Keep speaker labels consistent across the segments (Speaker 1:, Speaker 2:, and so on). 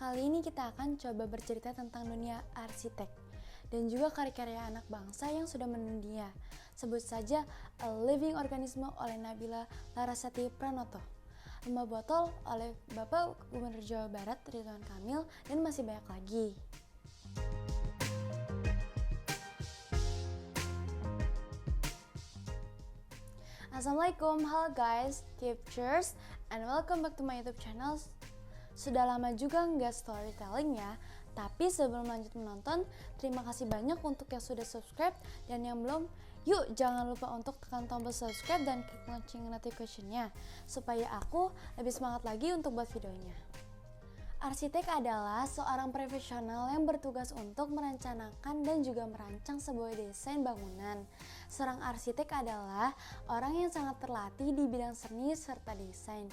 Speaker 1: Kali ini kita akan coba bercerita tentang dunia arsitek dan juga karya-karya anak bangsa yang sudah mendunia. Sebut saja A Living Organism oleh Nabila Larasati Pranoto, Rumah Botol oleh Bapak Gubernur Jawa Barat Ridwan Kamil, dan masih banyak lagi. Assalamualaikum, halo guys, teachers, and welcome back to my YouTube channel. Sudah lama juga nggak storytelling ya, tapi sebelum lanjut menonton, terima kasih banyak untuk yang sudah subscribe, dan yang belum, yuk jangan lupa untuk tekan tombol subscribe dan klik lonceng notification-nya, supaya aku lebih semangat lagi untuk buat videonya. Arsitek adalah seorang profesional yang bertugas untuk merencanakan dan juga merancang sebuah desain bangunan. Seorang arsitek adalah orang yang sangat terlatih di bidang seni serta desain.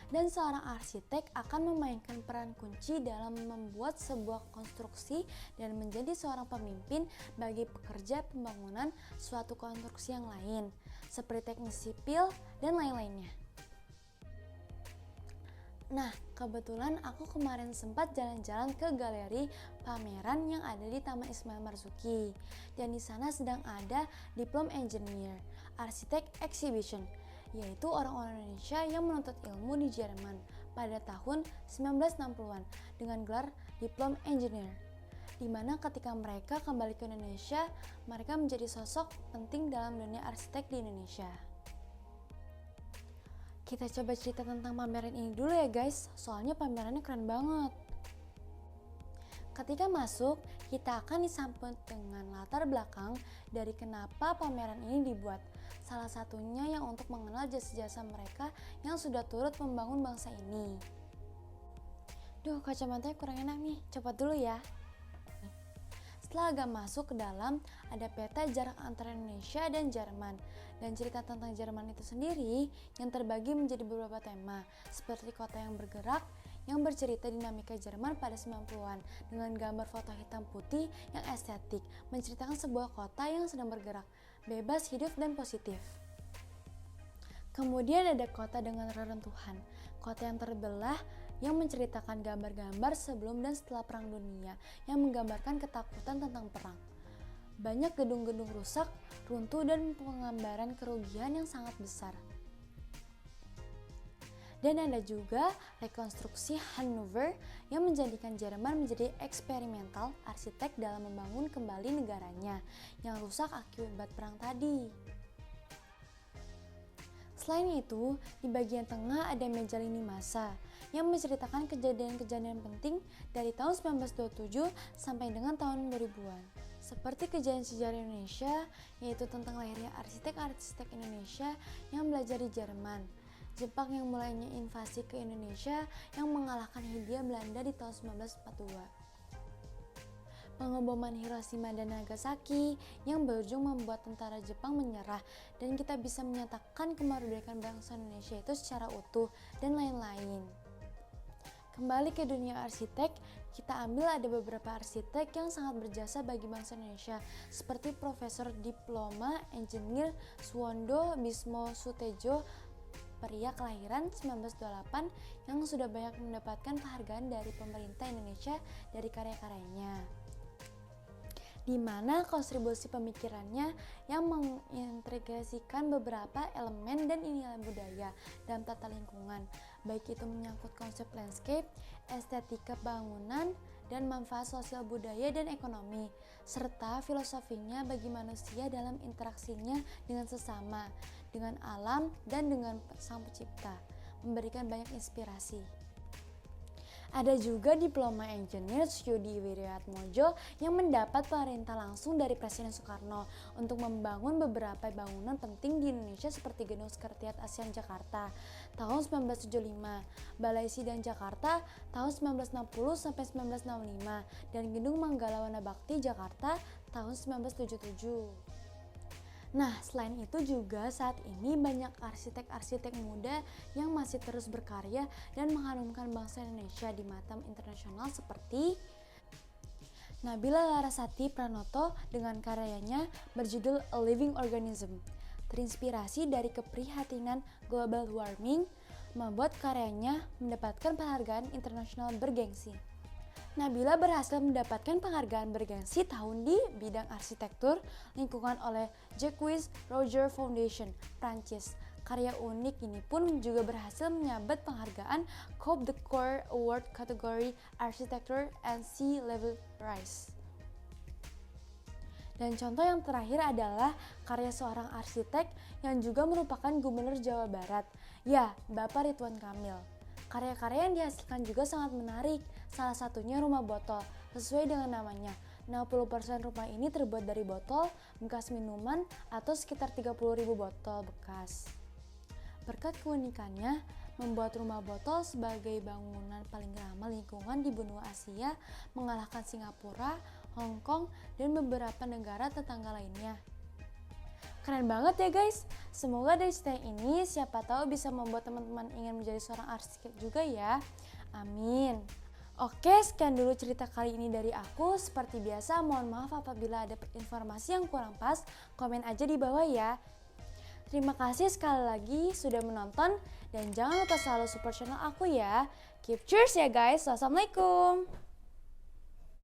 Speaker 1: Dan seorang arsitek akan memainkan peran kunci dalam membuat sebuah konstruksi dan menjadi seorang pemimpin bagi pekerja pembangunan suatu konstruksi yang lain, seperti teknik sipil dan lain-lainnya. Nah, kebetulan aku kemarin sempat jalan-jalan ke galeri pameran yang ada di Taman Ismail Marzuki. Dan di sana sedang ada Diplom Engineer Arsitek Exhibition, yaitu orang-orang Indonesia yang menuntut ilmu di Jerman pada tahun 1960-an dengan gelar Diplom Engineer. Di mana ketika mereka kembali ke Indonesia, mereka menjadi sosok penting dalam dunia arsitek di Indonesia. Kita coba cerita tentang pameran ini dulu ya guys, soalnya pamerannya keren banget. Ketika masuk, kita akan disambut dengan latar belakang dari kenapa pameran ini dibuat. Salah satunya yang untuk mengenal jasa-jasa mereka yang sudah turut membangun bangsa ini. Duh, kacamatanya kurang enak nih, cepat dulu ya. Setelah agak masuk ke dalam, ada peta jarak antara Indonesia dan Jerman. Dan cerita tentang Jerman itu sendiri yang terbagi menjadi beberapa tema, seperti kota yang bergerak, yang bercerita dinamika Jerman pada 90-an, dengan gambar foto hitam putih yang estetik, menceritakan sebuah kota yang sedang bergerak, bebas, hidup, dan positif. Kemudian ada kota dengan reruntuhan, kota yang terbelah yang menceritakan gambar-gambar sebelum dan setelah Perang Dunia yang menggambarkan ketakutan tentang perang. Banyak gedung-gedung rusak, runtuh, dan penggambaran kerugian yang sangat besar. Dan ada juga rekonstruksi Hannover yang menjadikan Jerman menjadi eksperimental arsitek dalam membangun kembali negaranya yang rusak akibat perang tadi. Selain itu, di bagian tengah ada meja lini masa yang menceritakan kejadian-kejadian penting dari tahun 1927 sampai dengan tahun 2000-an. Seperti kejadian sejarah Indonesia, yaitu tentang lahirnya arsitek-arsitek Indonesia yang belajar di Jerman. Jepang yang mulainya invasi ke Indonesia yang mengalahkan Hindia Belanda di tahun 1942. Pengeboman Hiroshima dan Nagasaki yang berujung membuat tentara Jepang menyerah dan kita bisa menyatakan kemerdekaan bangsa Indonesia itu secara utuh dan lain-lain. Kembali ke dunia arsitek, kita ambil ada beberapa arsitek yang sangat berjasa bagi bangsa Indonesia seperti Profesor Diploma Engineer Suwondo Bismo Sutejo, pria kelahiran 1928 yang sudah banyak mendapatkan penghargaan dari pemerintah Indonesia dari karya-karyanya, di mana kontribusi pemikirannya yang mengintegrasikan beberapa elemen dan nilai budaya dalam tata lingkungan, baik itu menyangkut konsep landscape, estetika bangunan, dan manfaat sosial budaya dan ekonomi, serta filosofinya bagi manusia dalam interaksinya dengan sesama, dengan alam, dan dengan Sang Pencipta, memberikan banyak inspirasi. Ada juga Diploma Engineer Yudi Wiryatmojo yang mendapat perintah langsung dari Presiden Soekarno untuk membangun beberapa bangunan penting di Indonesia seperti Gedung Sekretariat ASEAN Jakarta tahun 1975, Balai Sidang Jakarta tahun 1960 sampai 1965, dan Gedung Manggala Wana Bakti Jakarta tahun 1977. Nah, selain itu juga saat ini banyak arsitek-arsitek muda yang masih terus berkarya dan mengharumkan bangsa Indonesia di mata internasional seperti Nabila Larasati Pranoto dengan karyanya berjudul A Living Organism. Terinspirasi dari keprihatinan global warming, membuat karyanya mendapatkan penghargaan internasional bergengsi. Nabila berhasil mendapatkan penghargaan bergengsi tahun di bidang arsitektur lingkungan oleh Jacques Rouget Foundation, Prancis. Karya unik ini pun juga berhasil menyabet penghargaan Coupe de Coeur Award kategori Architecture and Sea Level Rise. Dan contoh yang terakhir adalah karya seorang arsitek yang juga merupakan Gubernur Jawa Barat, ya Bapak Ridwan Kamil. Karya-karya yang dihasilkan juga sangat menarik, salah satunya rumah botol, sesuai dengan namanya. 60% rumah ini terbuat dari botol, bekas minuman, atau sekitar 30.000 botol bekas. Berkat keunikannya, membuat rumah botol sebagai bangunan paling ramah lingkungan di benua Asia, mengalahkan Singapura, Hong Kong, dan beberapa negara tetangga lainnya. Keren banget ya guys, semoga dari cerita ini siapa tahu bisa membuat teman-teman ingin menjadi seorang arsitek juga ya. Amin. Oke, sekian dulu cerita kali ini dari aku. Seperti biasa, mohon maaf apabila ada informasi yang kurang pas, komen aja di bawah ya. Terima kasih sekali lagi sudah menonton dan jangan lupa selalu support channel aku ya. Keep cheers ya guys. Wassalamualaikum.